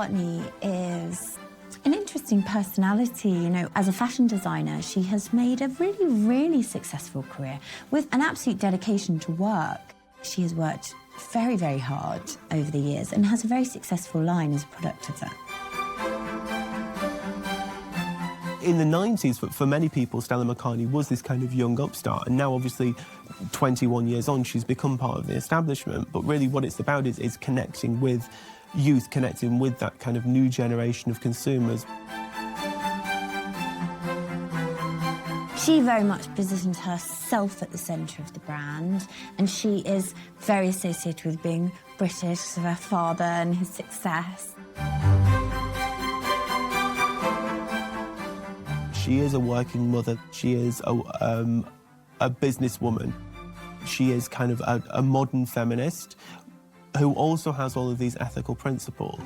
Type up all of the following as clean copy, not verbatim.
McCartney is an interesting personality. You know, as a fashion designer, she has made a really, really successful career with an absolute dedication to work. She has worked very, very hard over the years and has a very successful line as a product of that. In the 90s, for many people, Stella McCartney was this kind of young upstart, and now obviously 21 years on, she's become part of the establishment. But really what it's about is connecting with youth, connecting with that kind of new generation of consumers. She very much positions herself at the centre of the brand, and she is very associated with being British, with her father and his success. She is a working mother. She is a businesswoman. She is kind of a modern feminist who also has all of these ethical principles.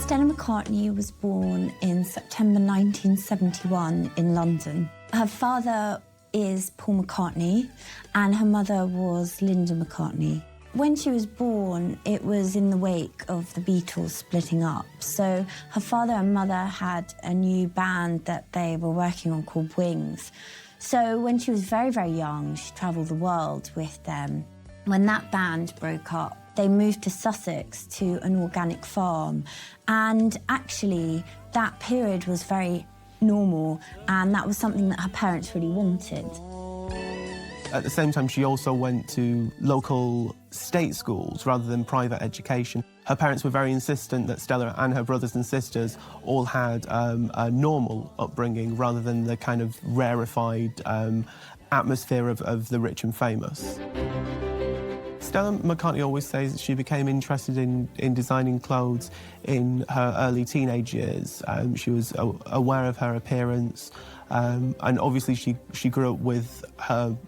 Stella McCartney was born in September 1971 in London. Her father is Paul McCartney, and her mother was Linda McCartney. When she was born, it was in the wake of the Beatles splitting up. So her father and mother had a new band that they were working on called Wings. So when she was very, very young, she travelled the world with them. When that band broke up, they moved to Sussex to an organic farm. And actually, that period was very normal, and that was something that her parents really wanted. At the same time, she also went to local state schools rather than private education. Her parents were very insistent that Stella and her brothers and sisters all had a normal upbringing rather than the kind of rarefied atmosphere of the rich and famous. Stella McCartney always says that she became interested in designing clothes in her early teenage years. She was aware of her appearance, and obviously she grew up with her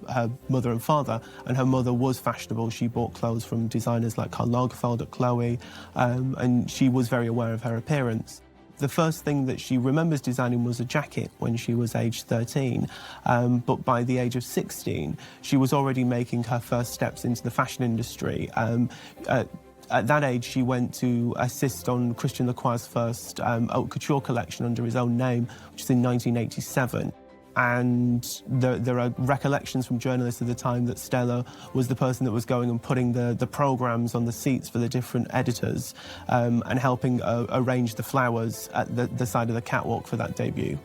mother and father, and her mother was fashionable. She bought clothes from designers like Karl Lagerfeld at Chloe, and she was very aware of her appearance. The first thing that she remembers designing was a jacket when she was aged 13, but by the age of 16, she was already making her first steps into the fashion industry. At that age, she went to assist on Christian Lacroix's first haute couture collection under his own name, which is in 1987. And there are recollections from journalists at the time that Stella was the person that was going and putting the programmes on the seats for the different editors and helping arrange the flowers at the side of the catwalk for that debut.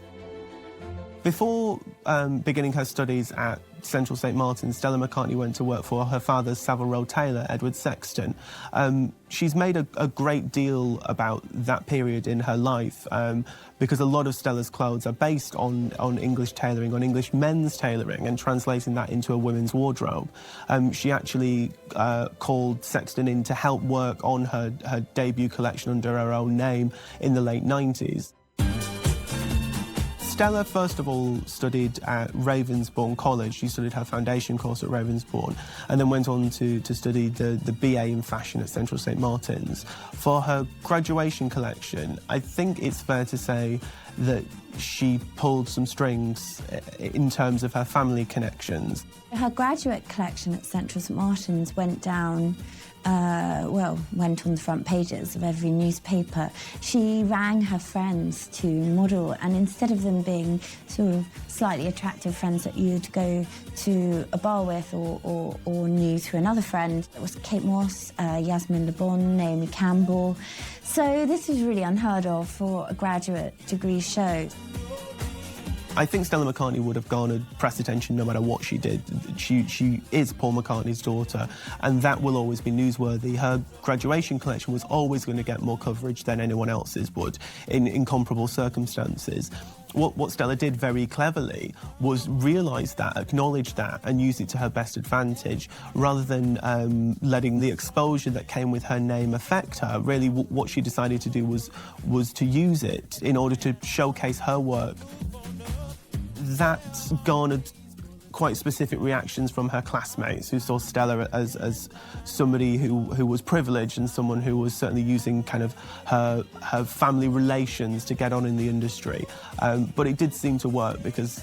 Before beginning her studies at Central St Martin's, Stella McCartney went to work for her father's Savile Row tailor, Edward Sexton. She's made a great deal about that period in her life because a lot of Stella's clothes are based on English tailoring, on English men's tailoring, and translating that into a women's wardrobe. She actually called Sexton in to help work on her debut collection under her own name in the late 90s. Stella, first of all, studied at Ravensbourne College. She studied her foundation course at Ravensbourne and then went on to study the BA in fashion at Central St Martin's. For her graduation collection, I think it's fair to say that she pulled some strings in terms of her family connections. Her graduate collection at Central St Martin's went down, went on the front pages of every newspaper. She rang her friends to model, and instead of them being sort of slightly attractive friends that you'd go to a bar with or knew through another friend, it was Kate Moss, Yasmin Le Bon, Naomi Campbell. So this was really unheard of for a graduate degree show. I think Stella McCartney would have garnered press attention no matter what she did. She is Paul McCartney's daughter, and that will always be newsworthy. Her graduation collection was always going to get more coverage than anyone else's would in comparable circumstances. What Stella did very cleverly was realise that, acknowledge that, and use it to her best advantage, rather than letting the exposure that came with her name affect her. Really, what she decided to do was to use it in order to showcase her work. That garnered quite specific reactions from her classmates who saw Stella as somebody who was privileged and someone who was certainly using kind of her family relations to get on in the industry. But it did seem to work because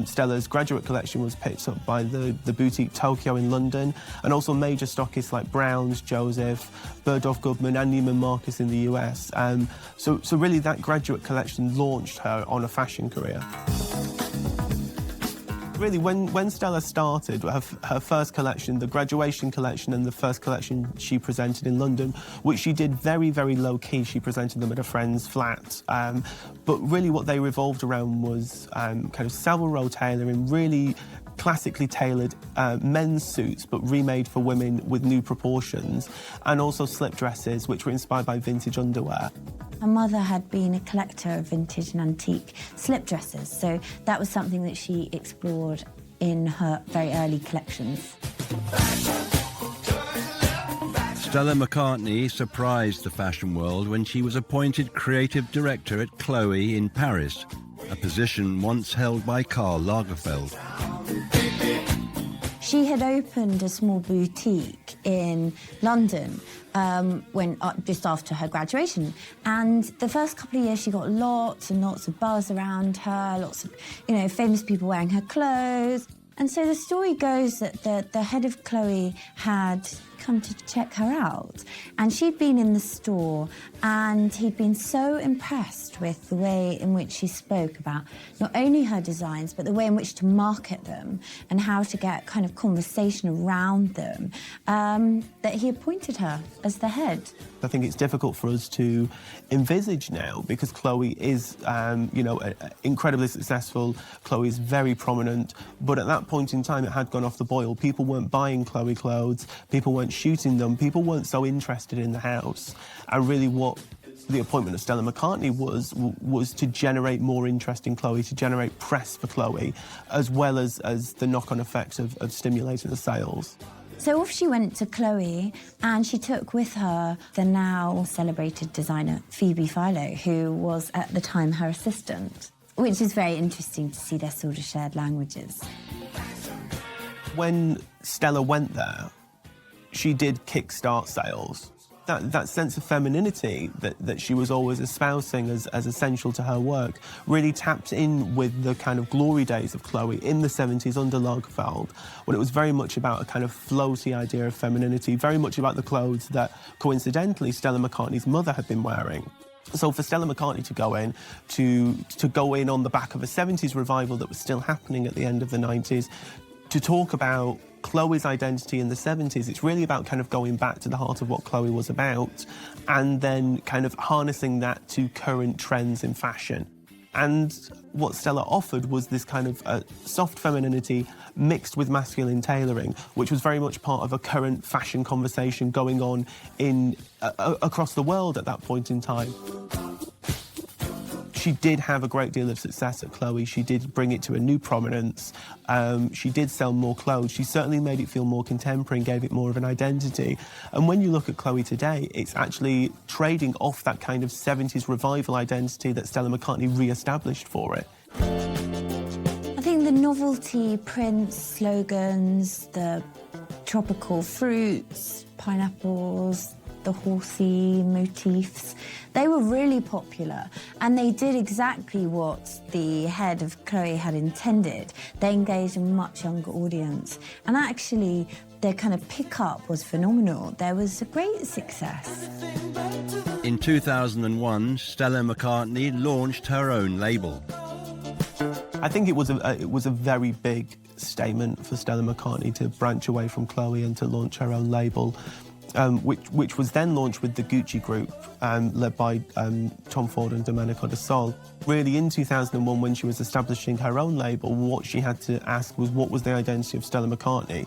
Stella's graduate collection was picked up by the boutique Tokyo in London, and also major stockists like Browns, Joseph, Bergdorf Goodman and Neiman Marcus in the US. So really that graduate collection launched her on a fashion career. Really, when Stella started, her first collection, the graduation collection and the first collection she presented in London, which she did very, very low-key. She presented them at a friend's flat. But really what they revolved around was kind of Savile Row tailoring, really classically tailored men's suits, but remade for women with new proportions, and also slip dresses, which were inspired by vintage underwear. Her mother had been a collector of vintage and antique slip dresses, so that was something that she explored in her very early collections. Stella McCartney surprised the fashion world when she was appointed creative director at Chloe in Paris, a position once held by Karl Lagerfeld. She had opened a small boutique in London just after her graduation, and the first couple of years she got lots and lots of buzz around her, lots of famous people wearing her clothes. And so the story goes that the head of Chloe had come to check her out, and she'd been in the store, and he'd been so impressed with the way in which she spoke about not only her designs but the way in which to market them and how to get kind of conversation around them, that he appointed her as the head. I think it's difficult for us to envisage now because Chloe is, incredibly successful. Chloe is very prominent, but at that point in time it had gone off the boil. People weren't buying Chloe clothes, people weren't shooting them, people weren't so interested in the house. And really what the appointment of Stella McCartney was to generate more interest in Chloe, to generate press for Chloe, as well as the knock-on effect of stimulating the sales. So off she went to Chloe, and she took with her the now celebrated designer Phoebe Philo, who was at the time her assistant, which is very interesting to see their sort of shared languages. When Stella went there, she did kickstart sales. That sense of femininity that she was always espousing as essential to her work really tapped in with the kind of glory days of Chloe in the 70s under Lagerfeld, when it was very much about a kind of floaty idea of femininity, very much about the clothes that, coincidentally, Stella McCartney's mother had been wearing. So for Stella McCartney to go in on the back of a 70s revival that was still happening at the end of the 90s, to talk about Chloe's identity in the 70s, it's really about kind of going back to the heart of what Chloe was about and then kind of harnessing that to current trends in fashion. And what Stella offered was this kind of soft femininity mixed with masculine tailoring, which was very much part of a current fashion conversation going on across the world at that point in time. She did have a great deal of success at Chloe. She did bring it to a new prominence. She did sell more clothes. She certainly made it feel more contemporary and gave it more of an identity. And when you look at Chloe today, it's actually trading off that kind of 70s revival identity that Stella McCartney re-established for it. I think the novelty prints, slogans, the tropical fruits, pineapples, the horsey motifs, they were really popular, and they did exactly what the head of Chloe had intended. They engaged a much younger audience, and actually their kind of pickup was phenomenal. There was a great success. In 2001, Stella McCartney launched her own label. I think it was a very big statement for Stella McCartney to branch away from Chloe and to launch her own label. Which was then launched with the Gucci group, led by Tom Ford and Domenico De Sol. Really, in 2001, when she was establishing her own label, what she had to ask was what was the identity of Stella McCartney.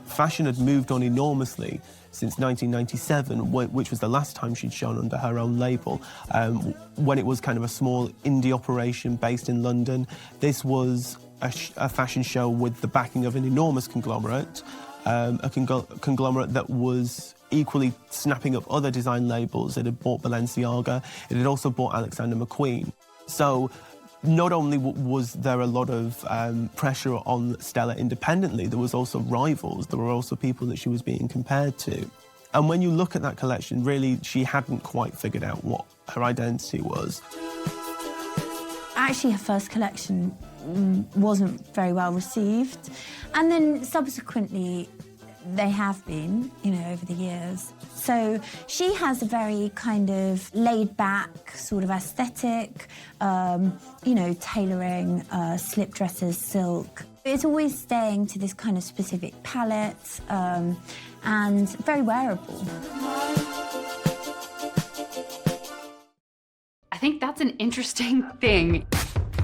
Fashion had moved on enormously since 1997, which was the last time she'd shown under her own label, when it was kind of a small indie operation based in London. This was a fashion show with the backing of an enormous conglomerate, a conglomerate that was equally snapping up other design labels. It had bought Balenciaga. It had also bought Alexander McQueen. So Not only was there a lot of pressure on Stella independently, there was also rivals. There were also people that she was being compared to. And when you look at that collection, really, she hadn't quite figured out what her identity was. Actually, her first collection wasn't very well received. And then subsequently, they have been, over the years. So she has a very kind of laid-back sort of aesthetic, tailoring, slip dresses, silk. It's always staying to this kind of specific palette and very wearable. I think that's an interesting thing.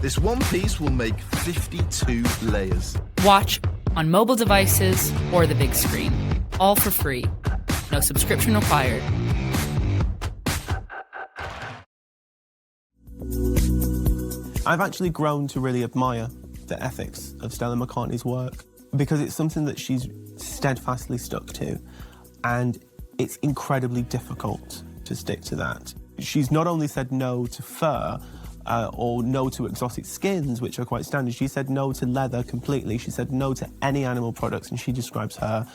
This one piece will make 52 layers. Watch on mobile devices or the big screen. All for free. No subscription required. I've actually grown to really admire the ethics of Stella McCartney's work because it's something that she's steadfastly stuck to, and it's incredibly difficult to stick to that. She's not only said no to fur or no to exotic skins, which are quite standard, she said no to leather completely. She said no to any animal products, and she describes her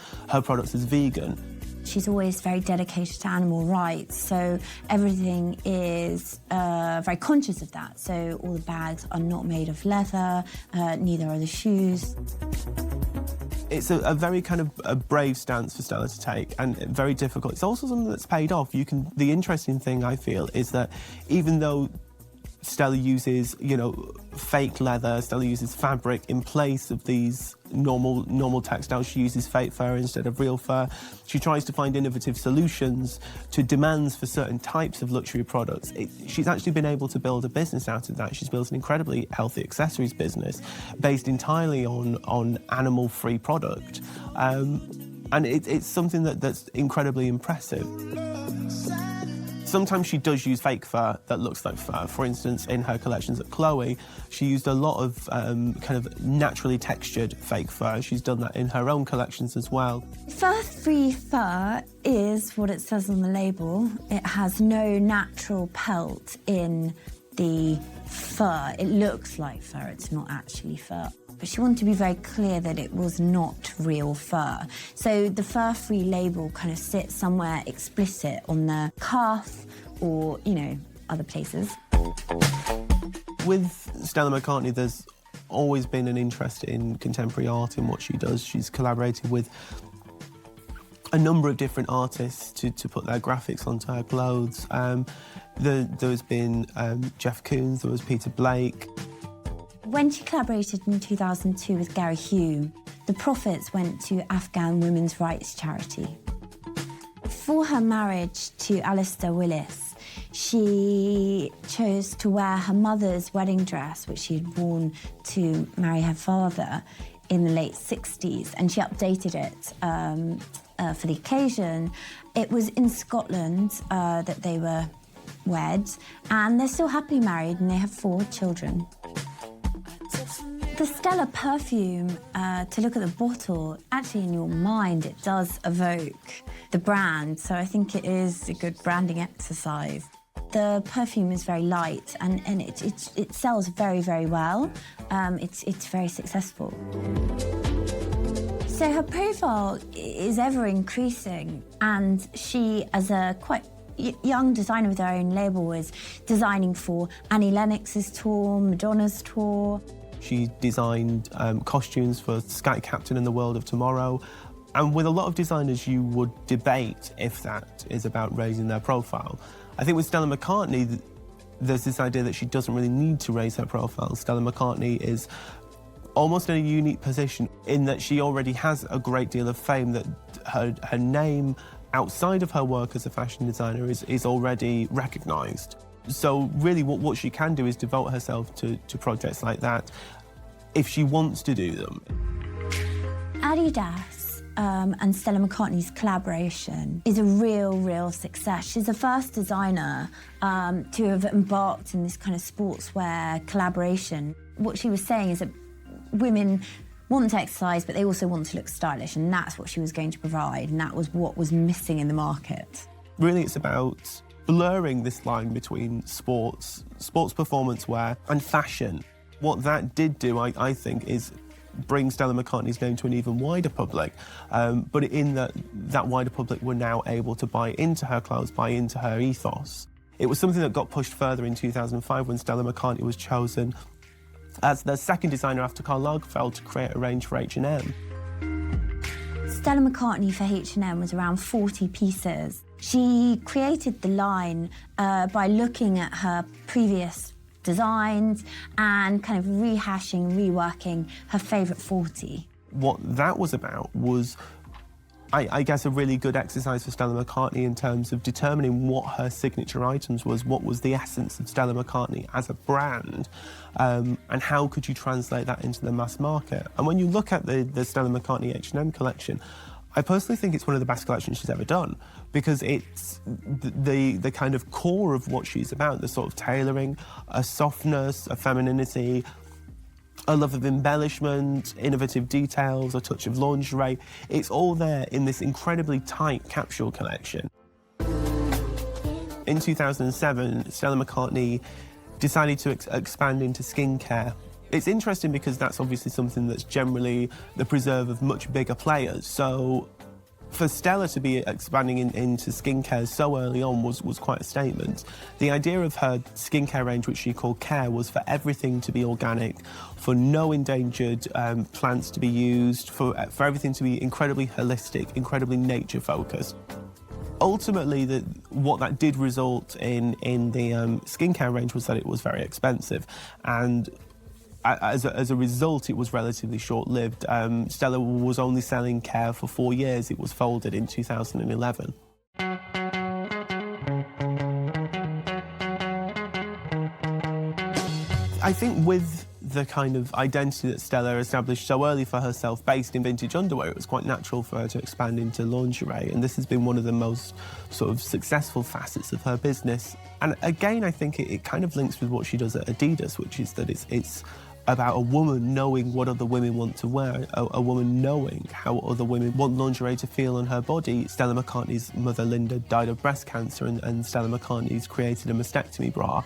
products as vegan. She's always very dedicated to animal rights, so everything is very conscious of that. So all the bags are not made of leather, neither are the shoes. It's a very kind of a brave stance for Stella to take, and very difficult. It's also something that's paid off. The interesting thing, I feel, is that even though Stella uses, fake leather, Stella uses fabric in place of these normal textiles. She uses fake fur instead of real fur. She tries to find innovative solutions to demands for certain types of luxury products. She's actually been able to build a business out of that. She's built an incredibly healthy accessories business based entirely on animal-free product. And it's something that's incredibly impressive. Sometimes she does use fake fur that looks like fur. For instance, in her collections at Chloe, she used a lot of kind of naturally textured fake fur. She's done that in her own collections as well. Fur-free fur is what it says on the label. It has no natural pelt in the fur. It looks like fur, it's not actually fur. But she wanted to be very clear that it was not real fur. So the fur-free label kind of sits somewhere explicit on the cuff or, other places. With Stella McCartney, there's always been an interest in contemporary art in what she does. She's collaborated with a number of different artists to put their graphics onto her clothes. There's been Jeff Koons, there was Peter Blake. When she collaborated in 2002 with Gary Hume, the profits went to Afghan women's rights charity. For her marriage to Alistair Willis, she chose to wear her mother's wedding dress, which she had worn to marry her father in the late 60s, and she updated it for the occasion. It was in Scotland that they were wed, and they're still happily married, and they have 4 children. The Stella perfume, to look at the bottle, actually in your mind it does evoke the brand, so I think it is a good branding exercise. The perfume is very light and it sells very, very well. It's very successful. So her profile is ever increasing, and she, as a quite young designer with her own label, was designing for Annie Lennox's tour, Madonna's tour. She designed costumes for Sky Captain and the World of Tomorrow. And with a lot of designers, you would debate if that is about raising their profile. I think with Stella McCartney, there's this idea that she doesn't really need to raise her profile. Stella McCartney is almost in a unique position in that she already has a great deal of fame, that her name outside of her work as a fashion designer is already recognised. So really what she can do is devote herself to projects like that if she wants to do them. Adidas and Stella McCartney's collaboration is a real success. She's the first designer to have embarked in this kind of sportswear collaboration. What she was saying is that women want to exercise, but they also want to look stylish, and that's what she was going to provide, and that was what was missing in the market. Really, it's about blurring this line between sports performance wear and fashion. What that did do, I think, is bring Stella McCartney's name to an even wider public, but in that wider public were now able to buy into her clothes, buy into her ethos. It was something that got pushed further in 2005 when Stella McCartney was chosen as the second designer after Karl Lagerfeld to create a range for H&M. Stella McCartney for H&M was around 40 pieces. She created the line by looking at her previous designs and kind of rehashing, reworking her favourite 40. What that was about was, I guess, a really good exercise for Stella McCartney in terms of determining what her signature items was, what was the essence of Stella McCartney as a brand, and how could you translate that into the mass market. And when you look at the Stella McCartney H&M collection, I personally think it's one of the best collections she's ever done, because it's the kind of core of what she's about, the sort of tailoring, a softness, a femininity, a love of embellishment, innovative details, a touch of lingerie. It's all there in this incredibly tight capsule collection. In 2007, Stella McCartney decided to expand into skincare. It's interesting because that's obviously something that's generally the preserve of much bigger players. So for Stella to be expanding into skincare so early on was quite a statement. The idea of her skincare range, which she called Care, was for everything to be organic, for no endangered plants to be used, for everything to be incredibly holistic, incredibly nature-focused. Ultimately, what that did result in the skincare range was that it was very expensive, and as a result, it was relatively short-lived. Stella was only selling Care for 4 years. It was folded in 2011. I think with the kind of identity that Stella established so early for herself based in vintage underwear, it was quite natural for her to expand into lingerie, and this has been one of the most sort of successful facets of her business. And again, I think it kind of links with what she does at Adidas, which is that it's about a woman knowing what other women want to wear, a woman knowing how other women want lingerie to feel on her body. Stella McCartney's mother, Linda, died of breast cancer, and Stella McCartney's created a mastectomy bra.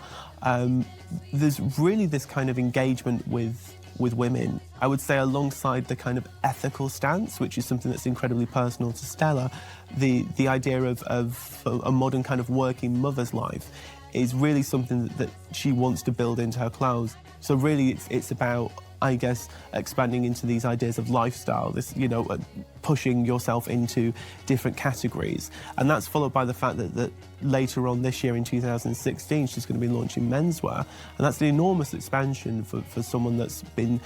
There's really this kind of engagement with women. I would say alongside the kind of ethical stance, which is something that's incredibly personal to Stella, the idea of a modern kind of working mother's life is really something that she wants to build into her clothes. So really it's about, I guess, expanding into these ideas of lifestyle, this, pushing yourself into different categories. And that's followed by the fact that later on this year in 2016, she's going to be launching menswear. And that's an enormous expansion for someone that's been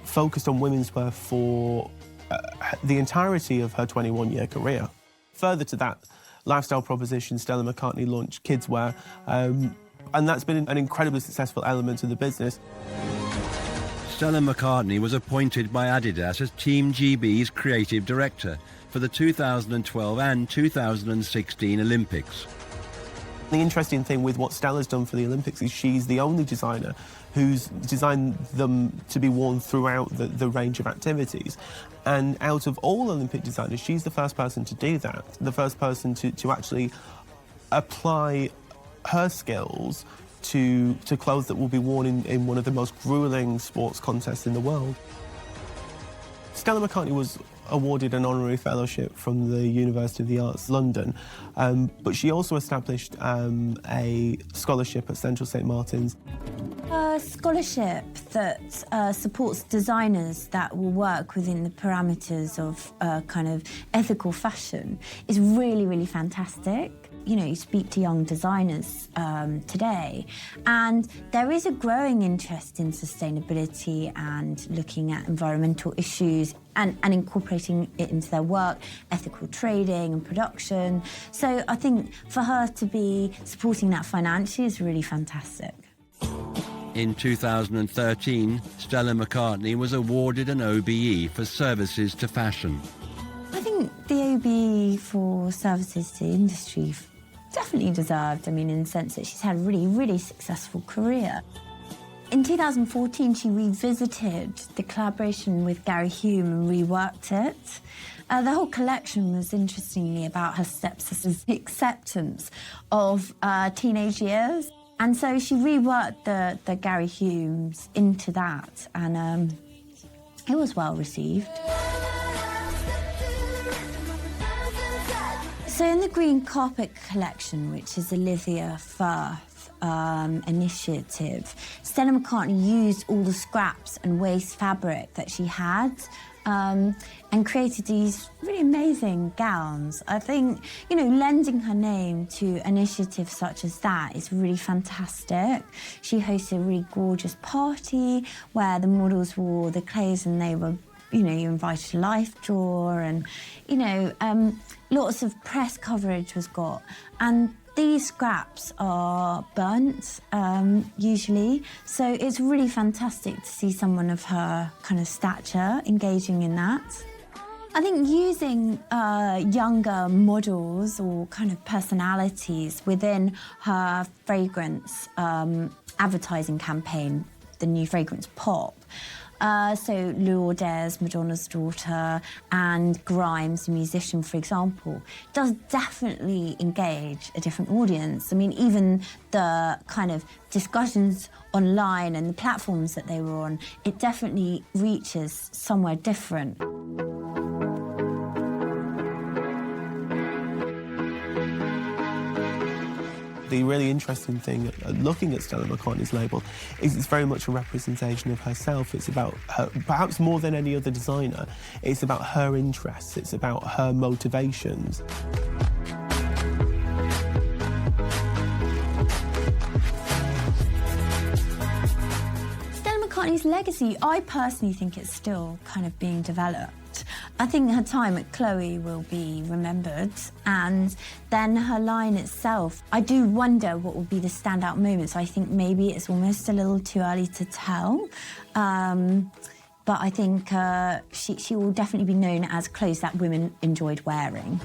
focused on women's wear for the entirety of her 21-year career. Further to that lifestyle proposition, Stella McCartney launched kids wear, and that's been an incredibly successful element of the business. Stella McCartney was appointed by Adidas as Team GB's creative director for the 2012 and 2016 Olympics. The interesting thing with what Stella's done for the Olympics is she's the only designer who's designed them to be worn throughout the range of activities. And out of all Olympic designers, she's the first person to do that, the first person to actually apply her skills to clothes that will be worn in one of the most grueling sports contests in the world. Stella McCartney was awarded an honorary fellowship from the University of the Arts, London, but she also established a scholarship at Central St Martin's. A scholarship that supports designers that will work within the parameters of kind of ethical fashion is really, really fantastic. You speak to young designers today, and there is a growing interest in sustainability and looking at environmental issues and incorporating it into their work, ethical trading and production. So I think for her to be supporting that financially is really fantastic. In 2013, Stella McCartney was awarded an OBE for services to fashion. I think the OBE for services to industry definitely deserved, in the sense that she's had a really, really successful career. In 2014, she revisited the collaboration with Gary Hume and reworked it. The whole collection was interestingly about her stepsister's acceptance of teenage years. And so she reworked the Gary Humes into that, and it was well received. So in the Green Carpet collection, which is Olivia Firth initiative, Stella McCartney used all the scraps and waste fabric that she had and created these really amazing gowns. I think, you know, lending her name to initiatives such as that is really fantastic. She hosted a really gorgeous party where the models wore the clothes and they were, you know, you invited a life drawer and, you know, lots of press coverage was got. And these scraps are burnt, usually, so it's really fantastic to see someone of her kind of stature engaging in that. I think using younger models or kind of personalities within her fragrance advertising campaign, the new fragrance Pop, so Lourdes, Madonna's daughter, and Grimes, the musician, for example, does definitely engage a different audience. I mean, even the kind of discussions online and the platforms that they were on, it definitely reaches somewhere different. The really interesting thing looking at Stella McCartney's label is it's very much a representation of herself. It's about her, perhaps more than any other designer, it's about her interests, it's about her motivations. Stella McCartney's legacy, I personally think it's still kind of being developed. I think her time at Chloe will be remembered, and then her line itself. I do wonder what will be the standout moments. I think maybe it's almost a little too early to tell, but I think she will definitely be known as clothes that women enjoyed wearing.